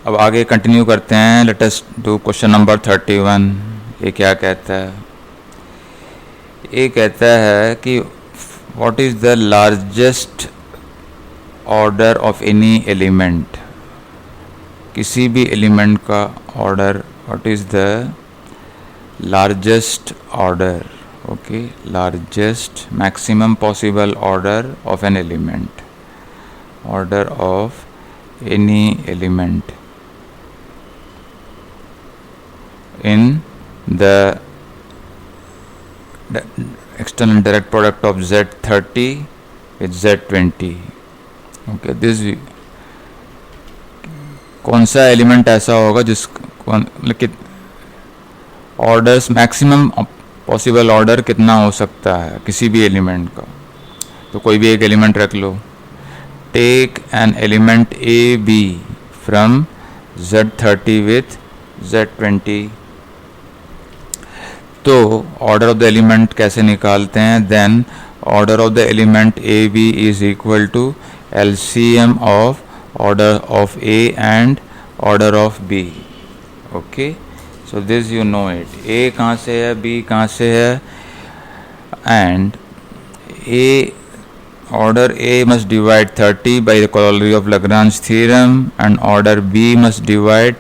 अब आगे कंटिन्यू करते हैं। Let us do question number 31। ये क्या कहता है? ये कहता है कि what is the largest order of any element. किसी भी एलिमेंट का order, what is the largest order, okay, largest maximum possible order of an element, order of any element in the external direct product of Z30 with Z20. Okay, this कौन सा element ऐसा होगा जिस लेकिन orders maximum possible order कितना हो सकता है किसी भी एलिमेंट का? तो कोई भी एक एलिमेंट रख लो। Take an element a b from Z30 with Z20। तो ऑर्डर ऑफ द एलिमेंट कैसे निकालते हैं? Then order of the element a b is equal to LCM of order of a and order of b. Okay, so this you know it. A कहाँ से है, b कहाँ से है, and a order a must divide 30 by the corollary of Lagrange theorem and order B must divide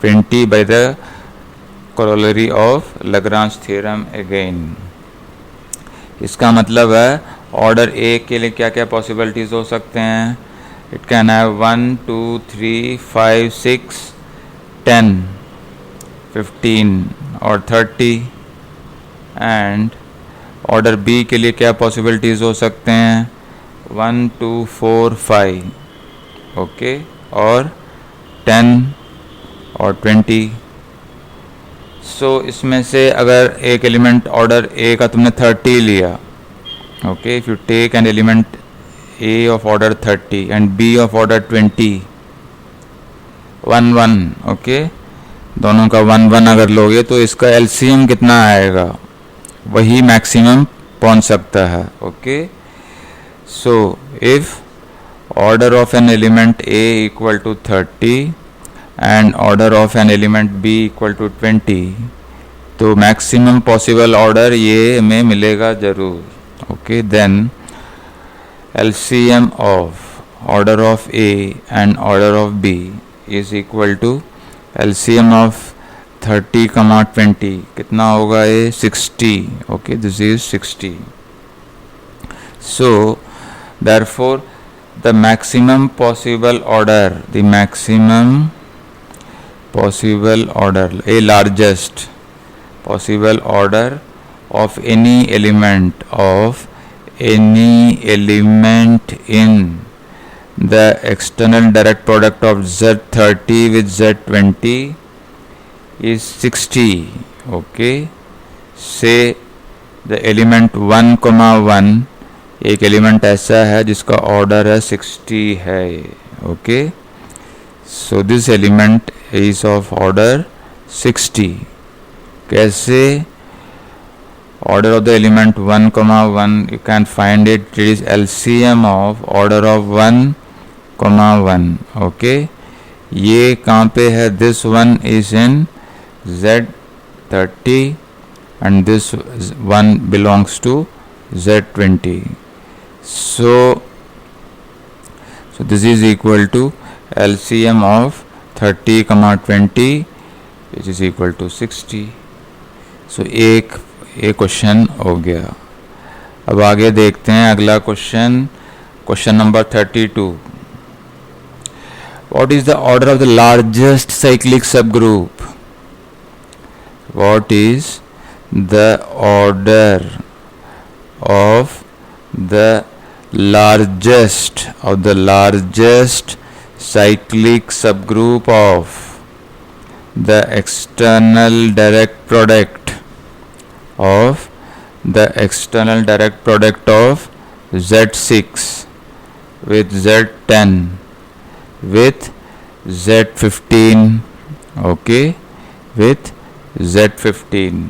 20 by the corollary of Lagrange theorem again। इसका मतलब है order ए के लिए क्या क्या पॉसिबिलिटीज हो सकते हैं? इट कैन हैव 1 2 3 5 6 10 15 और 30। एंड ऑर्डर बी के लिए क्या पॉसिबिलिटीज हो सकते हैं? 1 2 4 5, ओके, और 10 और 20। सो इसमें से अगर एक एलिमेंट ऑर्डर ए का तुमने 30 लिया, okay, if you take an element a of order 30 and b of order 20, 1 1, okay, दोनों का 1 1 अगर लोगे तो इसका एलसीएम कितना आएगा? वही मैक्सिमम पहुंच सकता है। Okay, so if order of an element a equal to 30 and order of an element b equal to 20, तो maximum possible order ये हमें मिलेगा ज़रूर। Okay, then LCM of order of a and order of b is equal to LCM of 30, 20 कितना होगा ये? 60। Okay, this is 60। so therefore the maximum possible order, the maximum possible order, a largest possible order of any element in the external direct product of Z30 with Z20 is 60. Okay, say the element 1, 1, एक element ऐसा है जिसका order है 60 है। Okay, so this element is of order 60। कैसे? order of the element 1, 1, you can find it is LCM of order of 1, 1। okay, ये कहाँ पे है? this one is in Z30 and this one belongs to Z20। so this is equal to LCM of 30, 20 which is equal to 60। so एक question हो गया। अब आगे देखते हैं अगला question, question number 32। What is the order of the largest cyclic subgroup? What is the order of the largest cyclic subgroup of the external direct product of Z6 with Z10 with Z15, okay, with Z15।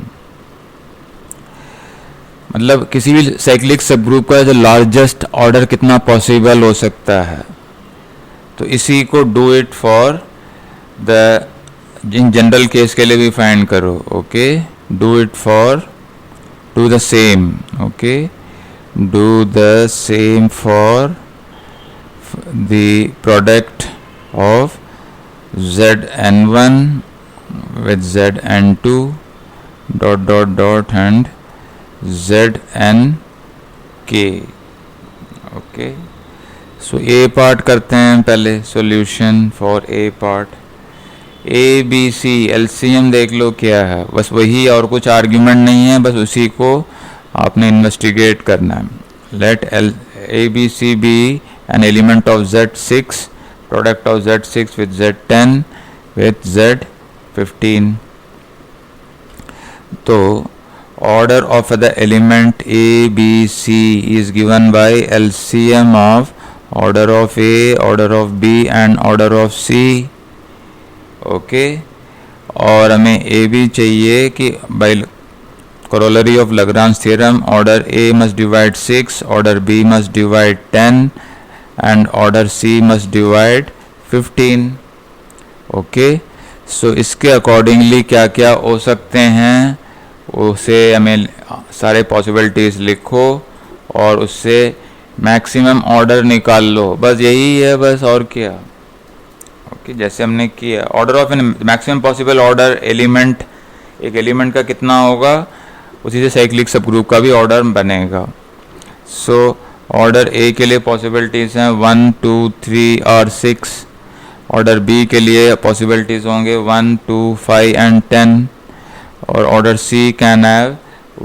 मतलब किसी भी cyclic सब group का जो largest order कितना possible हो सकता है। तो इसी को do it for the in general case के लिए भी फाइंड करो. Okay, do it for do the same. Okay, do the same for the product of Zn1 with Zn2 dot dot dot and Znk. Okay, so a part करते हैं पहले. Solution for a part. A B C LCM देख लो क्या है, बस वही, और कुछ आर्ग्यूमेंट नहीं है, बस उसी को आपने इन्वेस्टिगेट करना है. Let a B c be an element of Z6, product of Z6 with Z10 with Z15. तो order of the element A, B, C is given by LCM of order of A, order of B and order of C. Okay, और हमें A भी चाहिए कि by corollary of Lagrange theorem order A must divide 6, order B must divide 10 and order C must divide 15. Okay, so इसके accordingly क्या क्या हो सकते हैं उसे हमें सारे पॉसिबिलिटीज़ लिखो और उससे मैक्सिमम ऑर्डर निकाल लो. बस यही है, बस और क्या. ओके, जैसे हमने किया order of an maximum possible order element, एक एलिमेंट का कितना होगा उसी से साइक्लिक सब ग्रुप का भी ऑर्डर बनेगा. सो ऑर्डर ए के लिए पॉसिबिलिटीज़ हैं 1, 2, 3 और 6. ऑर्डर बी के लिए पॉसिबिलिटीज़ होंगे 1, 2, 5 एंड 10. और order c can have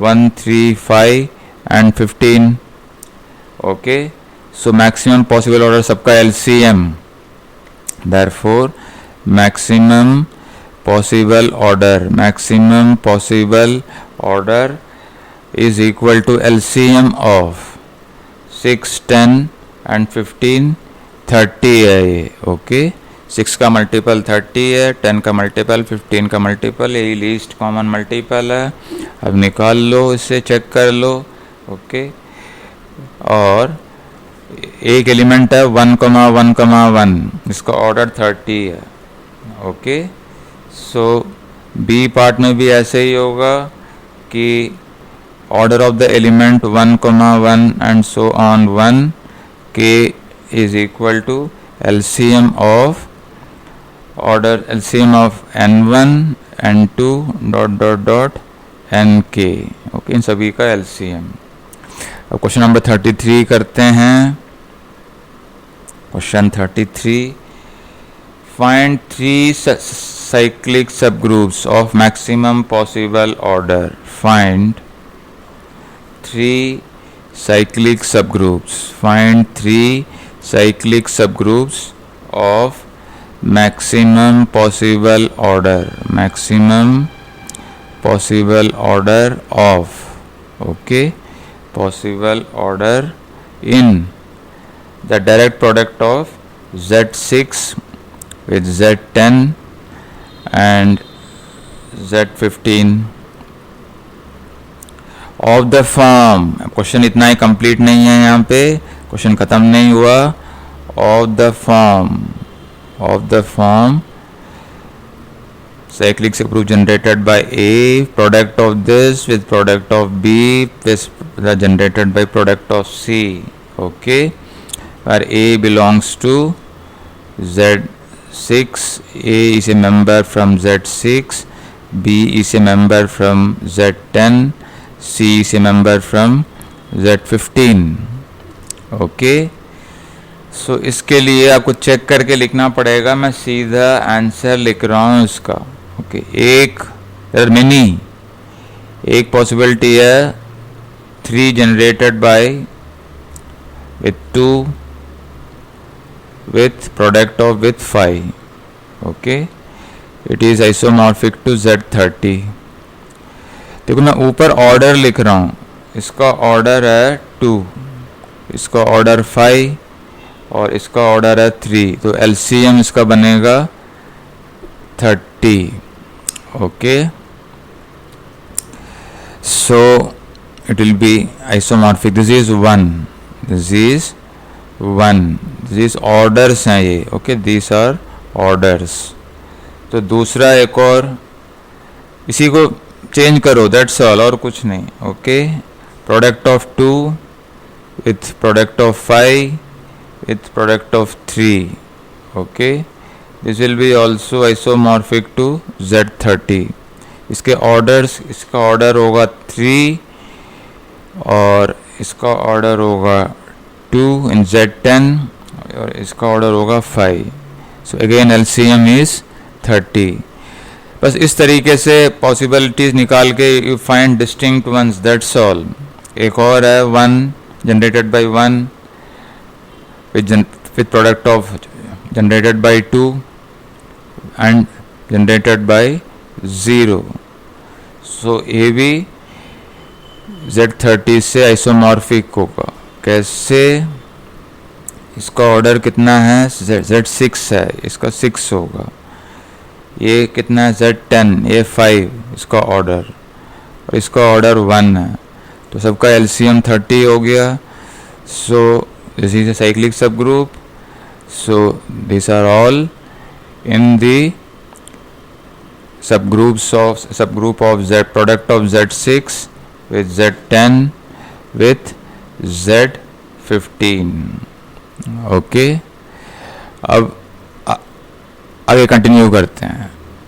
1, 3, 5 and 15. Okay, so maximum possible order सबका LCM. Therefore maximum possible order is equal to LCM of 6, 10 and 15. 30 है ये. ओके, 6 का मल्टीपल 30 है, 10 का मल्टीपल 15 का मल्टीपल, यही लीस्ट कॉमन मल्टीपल है. अब निकाल लो, इससे चेक कर लो. ओके, और एक एलिमेंट है 1,1,1, इसका ऑर्डर 30 है. ओके, सो बी पार्ट में भी ऐसे ही होगा कि order of the element 1,1 and so on 1, k is equal to LCM of n1 n2 dot dot dot nk. Okay, इन सभी का LCM. अब क्वेश्चन नंबर 33 करते हैं. Question 33, find 3 cyclic subgroups of maximum possible order. Find 3 cyclic subgroups. Find 3 cyclic subgroups of maximum possible order. Maximum possible order of. Okay, possible order in the direct product of Z6 with Z10 and Z15. Of the form. Question इतना ही complete नहीं है, यहाँ पे question खत्म नहीं हुआ. Of the form cyclic subgroup generated by A, product of this with product of B, this generated by product of C. Okay, where A belongs to Z6, A is a member from Z6, B is a member from Z10, C is a member from Z15. Okay, so इसके लिए आपको check करके लिखना पड़ेगा. मैं सीधा answer लिख रहा हूँ इसका. ओके, एक पॉसिबिलिटी है 3 generated by with 2 with product of with 5. Okay, it is isomorphic to Z30. देखो मैं ऊपर ऑर्डर लिख रहा हूँ. इसका ऑर्डर है 2, इसका ऑर्डर 5 और इसका ऑर्डर है 3. तो एलसीएम इसका बनेगा 30. Okay, so it will be isomorphic. This is 1, this is orders हैं ये. Okay, these are orders. तो दूसरा एक और इसी को चेंज करो, दैट्स ऑल, और कुछ नहीं. Okay, product of 2 with product of 5 with product of 3. Okay, this will be also isomorphic to Z30. इसके ऑर्डर्स, इसका ऑर्डर होगा 3 और इसका ऑर्डर होगा 2 इन Z10 और इसका ऑर्डर होगा 5. So again LCM is 30. बस इस तरीके से पॉसिबिलिटीज निकाल के you find distinct ones, that's all. एक और है 1 generated by 1 with product of generated by 2 and generated by 0. So AB Z30 से आइसोमॉर्फिक होगा. कैसे? इसका ऑर्डर कितना है? Z6 है, इसका 6 होगा. ये कितना है? Z10, ये 5 इसका ऑर्डर, और इसका ऑर्डर 1 है. तो सबका LCM 30 हो गया. So this is a cyclic subgroup. So these are all in the subgroup of Z, product of Z6 with Z10 with Z15. Okay, अब आगे कंटिन्यू करते हैं.